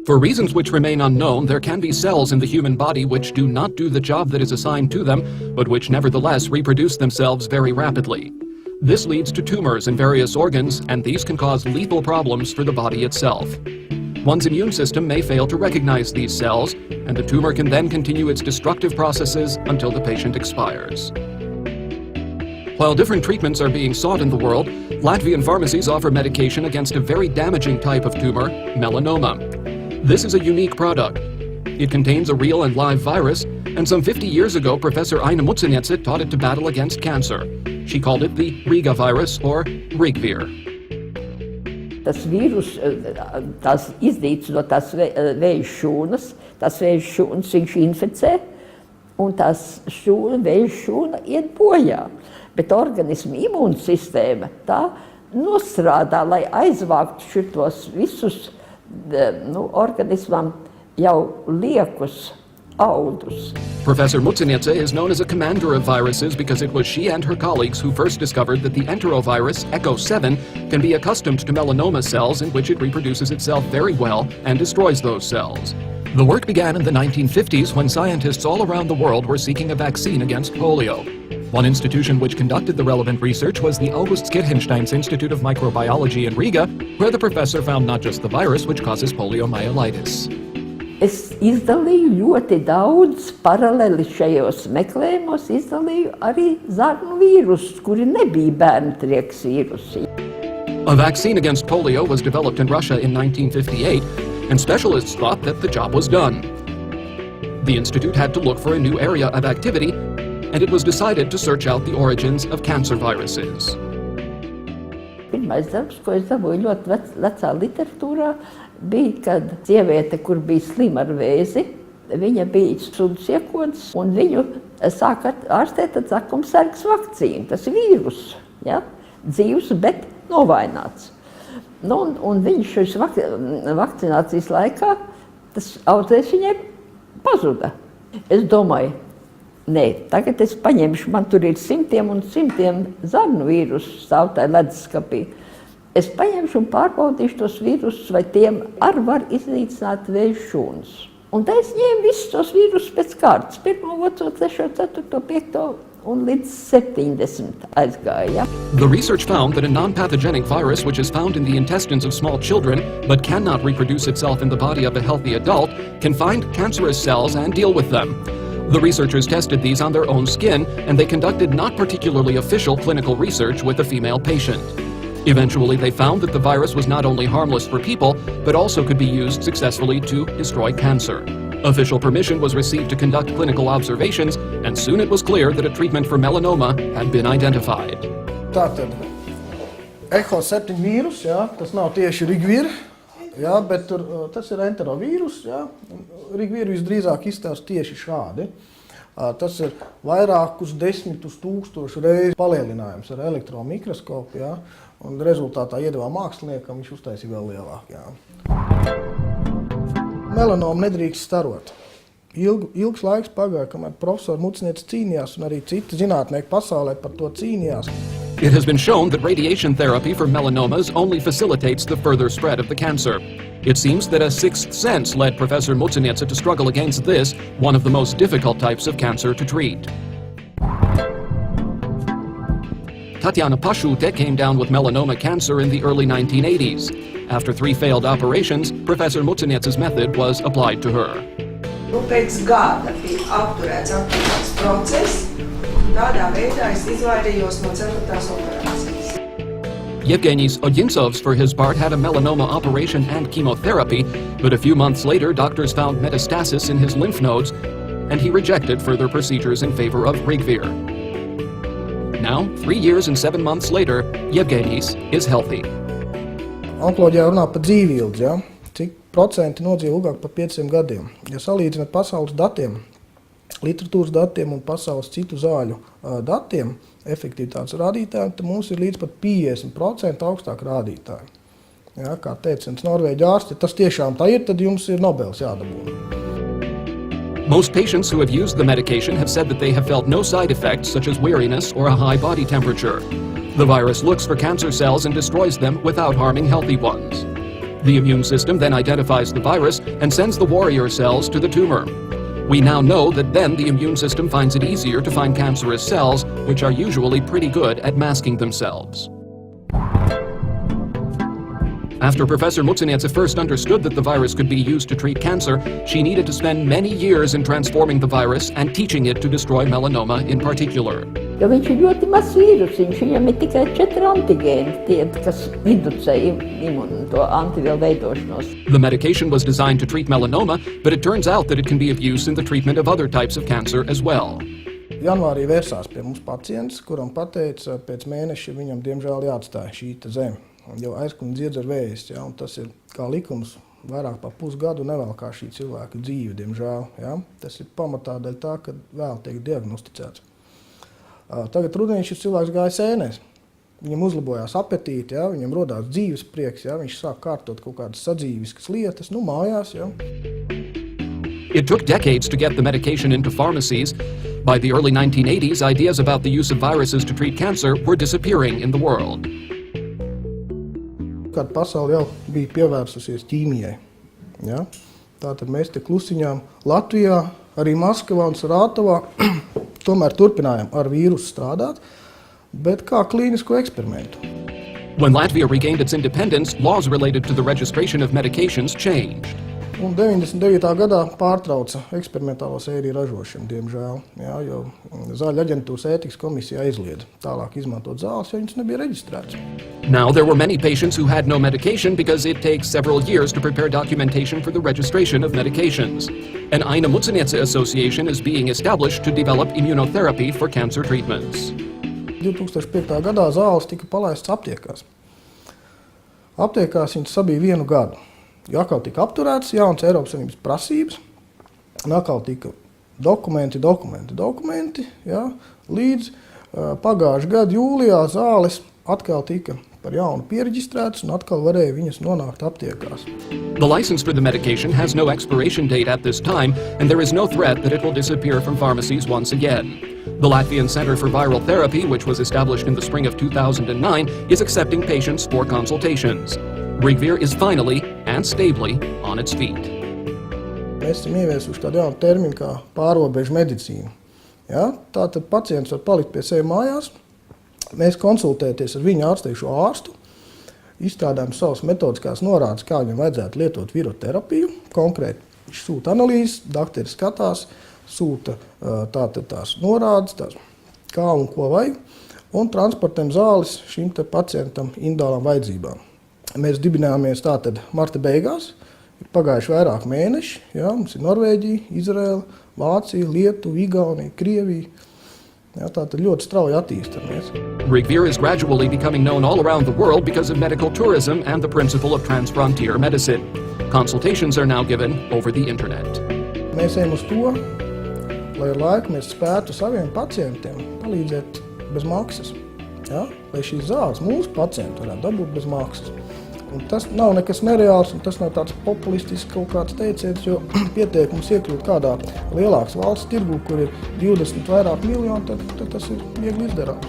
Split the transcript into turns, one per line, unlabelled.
For reasons which remain unknown, there can be cells in the human body which do not do the job that is assigned to them, but which nevertheless reproduce themselves very rapidly. This leads to tumors in various organs, and these can cause lethal problems for the body itself. One's immune system may fail to recognize these cells, and the tumor can then continue its destructive processes until the patient expires. While different treatments are being sought in the world, Latvian pharmacies offer medication against a very damaging type of tumor, melanoma. This is a unique product. It contains a real and live virus, and some 50 years ago, Professor Aina Muciniece taught it to battle against cancer. She called it the Riga virus, or Rigvir.
Tas vīrus, tas izdīts no tās vēja šūnas, tas vēja šūnas viņš inficē, un tās vēja šūna iet bojā. Bet organisma imūnsistēma tā nostrādā, lai aizvāktu šitos visus organismam jau liekus audus.
Professor Muciniece is known as a commander of viruses because it was she and her colleagues who first discovered that the enterovirus ECO7 can be accustomed to melanoma cells in which it reproduces itself very well and destroys those cells. The work began in the 1950s when scientists all around the world were seeking a vaccine against polio. One institution which conducted the relevant research was the Augusts Kirchensteins Institute of Microbiology in Riga, where the professor found not just the virus which causes poliomyelitis.
Es izdalīju ļoti daudz paralēli šajos meklējumos, izdalīju arī zarnu vīrusus, kuri nebija bērnu trieks vīrusi.
A vaccine against polio was developed in Russia in 1958, and specialists thought that the job was done. The institute had to look for a new area of activity, and it was decided to search out the origins of cancer viruses.
Pirmais darbs, ko es dabūju ļoti vecā literatūrā, bija, kad sieviete, kur bija slima ar vēzi, viņa bija suns iekods, un viņu sāka ārstēt ar zakumsargas vakcīnu. Tas ir vīrus, ja? Dzīvs, bet novaināts. Un viņš šīs vakcinācijas laikā, tas audzēs viņai pazuda. Es domāju, nē, tagad es paņemšu, man tur ir simtiem un simtiem zarnu vīrusu stāv tajā leduskapī. Es paņemšu un pārbaudīšu tos vīrusus, vai tiem arī var iznīcināt vēja šūnas. Un tā es ņēmu visus tos vīrusus pēc kārtas. 1, 2, 3, 4, 5 un līdz 70 aizgāja.
The research found that a non-pathogenic virus which is found in the intestines of small children but cannot reproduce itself in the body of a healthy adult can find cancerous cells and deal with them. The researchers tested these on their own skin, and they conducted not particularly official clinical research with a female patient. Eventually, they found that the virus was not only harmless for people, but also could be used successfully to destroy cancer. Official permission was received to conduct clinical observations, and soon it was clear that a treatment for melanoma had been identified.
Tātad, ECO7 vīrus, jā, tas nav tieši Rigvir, jā, bet tas ir enterovīrus, jā. Rigvir visdrīzāk izstāsta tieši šādi. Tas ir vairākus 10 000 reizi palielinājums ar elektromikroskopu, jā, un rezultātā iedevā māksliniekam, viņš uztaisīja vēl lielāk. Jā. Melanomu nedrīkst starot. Ilgs laiks pagāja, kamēr profesori Muciniece cīnījās, un arī citi zinātnieki pasaulē par to cīnījās.
It has been shown that radiation therapy for melanomas only facilitates the further spread of the cancer. It seems that a sixth sense led Professor Muciniece to struggle against this, one of the most difficult types of cancer to treat. Tatiana Pashute came down with melanoma cancer in the early 1980s. After 3 failed operations, Professor Muciniece's method was applied to her.
Pēc gada bija apturēts aktīvāks process, un tādā veidā es izvairījos no 4. operācijas.
Yevgenis Odintsovs, for his part, had a melanoma operation and chemotherapy, but a few months later, doctors found metastasis in his lymph nodes, and he rejected further procedures in favor of Rigvir. Now, 3 years and 7 months later, Yevgenis is healthy.
Onkoloģijā runā par dzīvību, ja? Cik procenti nodzīvo ilgāk par 5 gadiem. Ja salīdzināt pasaules datiem, literatūras datiem un pasaules citu zāļu datiem, efektivitātes rādītāji, tad mums ir līdz pat 50% augstāk rādītāji. Ja, kā teica Norvēģu ārsti, tas tiešām tā ir, tad jums ir Nobels jādabūna.
Most patients who have used the medication have said that they have felt no side effects such as weariness or a high body temperature. The virus looks for cancer cells and destroys them without harming healthy ones. The immune system then identifies the virus and sends the warrior cells to the tumor. We now know that then the immune system finds it easier to find cancerous cells, which are usually pretty good at masking themselves. After Professor Mutsenetsa first understood that the virus could be used to treat cancer, she needed to spend many years in transforming the virus and teaching it to destroy melanoma in particular.
Jo viņš ir ļoti mazs vīrusiņš, viņam ir tikai 4 antigēni, tie, kas inducē to antivielu veidošanos.
The medication was designed to treat melanoma, but it turns out that it can be of use in the treatment of other types of cancer as well.
Janvārī vērsās pie mums pacients, kuram pateica, pēc mēneša viņam diemžēl jāatstāja šī zeme. Jau aizkuņa dziedz ar vēsti, ja, un tas ir kā likums vairāk pa pusgadu nevēlkā šī cilvēka dzīve, diemžēl. Ja. Tas ir pamatā daļa tā, ka vēl tiek diagnosticēts. Tagad rudenī šis cilvēks gāja sēnēs. Viņam uzlabojās apetīti, ja, viņam rodās dzīves prieks, ja, viņš sāk kārtot kaut kādas sadzīviskas lietas, mājās. Ja.
It took decades to get the medication into pharmacies. By the early 1980s, ideas about the use of viruses to treat cancer were disappearing in the world.
Kad pasaule jau bija pievērsusies ķīmijai. Ja? Tātad mēs te klusiņām Latvijā, arī Maskavā un Sarātovā tomēr turpinājām ar vīrusu strādāt, bet kā klīnisko eksperimentu.
When Latvia regained its independence, laws related to the registration of medications changed.
Un 99. gadā pārtrauca eksperimentālo sēriju ražošanu, diemžēl, ja, jo Zāļu aģentūras ētikas komisija aizliedza tālāk izmantot zāles, jo viņas nebija reģistrētas.
Now, there were many patients who had no medication because it takes several years to prepare documentation for the registration of medications. An Aina Mutsenetsa Association is being established to develop immunotherapy for cancer treatments.
2005. gadā zāles tika palaistas aptiekās. Aptiekās viņas sabija 1 gadu. Jo atkal tika apturētas jaunas Eiropas Savienības prasības, un atkal tika dokumenti, ja, līdz pagājušā gada jūlijā zāles atkal tika par jaunu piereģistrētas, un atkal varēja viņas nonākt aptiekās.
The license for the medication has no expiration date at this time, and there is no threat that it will disappear from pharmacies once again. The Latvian Center for Viral Therapy, which was established in the spring of 2009, is accepting patients for consultations. Rigvir is finally and stably on its feet.
Mēs esam ieviesuši tādu jaunu terminu kā pārobežu medicīnu. Ja? Tātad pacients var palikt pie sevi mājās, mēs konsultēties ar viņu ārstējušo ārstu, izstrādājam savas metodiskās norādes, kā viņam vajadzētu lietot viroterapiju. Konkrēti viņš sūta analīzes, dakteri skatās, sūta tātad tās norādes, kā un ko vajag, un transportējam zāles šim te pacientam individuālām vajadzībām. Mēs dibinājāmies tātad marta beigās, ir pagājuši vairāk mēneši, ja, mums ir Norvēģija, Izraela, Vācija, Lietuva, Igaunija, Krievija. Ja, tātad ļoti strauji attīstamies.
Rigvir is gradually becoming known all around the world because of medical tourism and the principle of transfrontier medicine. Consultations are now given over the internet.
Mēs ejam uz to, lai ar laiku mēs spētu saviem pacientiem palīdzēt bez maksas. Ja? Lai šīs zāles mūsu pacienti varētu dabūt bez maksas. Un tas nav nekas nereāls, un tas nav tāds populistisks kaut kāds teiciens, jo pieteikums iekļūt kādā lielākas valsts tirgu, kur ir 20 vairāk miljoni, tad tas ir viegli izdarāms.